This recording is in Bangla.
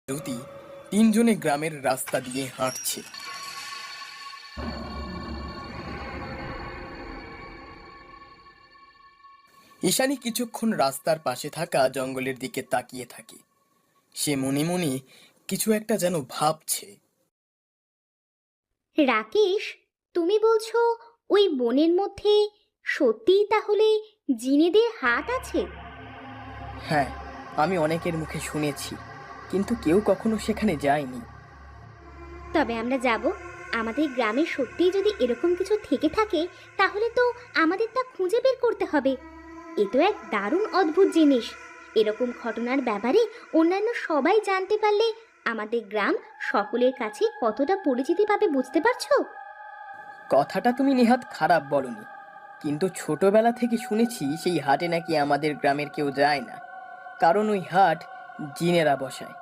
জ্যোতি তিনজনে গ্রামের রাস্তা দিয়ে হাঁটছে। ঈশানী কিছুক্ষণ রাস্তার পাশে থাকা জঙ্গলের দিকে তাকিয়ে থাকে। সে মনে মনে কিছু একটা যেন ভাবছে। রাকেশ, তুমি বলছো ওই বনের মধ্যে সত্যিই তাহলে জিনেদের হাত আছে? হ্যাঁ, আমি অনেকের মুখে শুনেছি, কিন্তু কেউ কখনো সেখানে যায়নি। তবে আমরা যাব। আমাদের গ্রামে সত্যিই যদি এরকম কিছু থেকে থাকে তাহলে তো আমাদের তা খুঁজে বের করতে হবে। এ তো এক দারুণ অদ্ভুত জিনিস। এরকম ঘটনার ব্যাপারে অন্যান্য সবাই জানতে পারলে আমাদের গ্রাম সকলের কাছে কতটা পরিচিতি পাবে বুঝতে পারছো? কথাটা তুমি নেহাত খারাপ বলনি, কিন্তু ছোটবেলা থেকে শুনেছি সেই হাটে নাকি আমাদের গ্রামের কেউ যায় না, কারণ ওই হাট জিনেরা বসায়।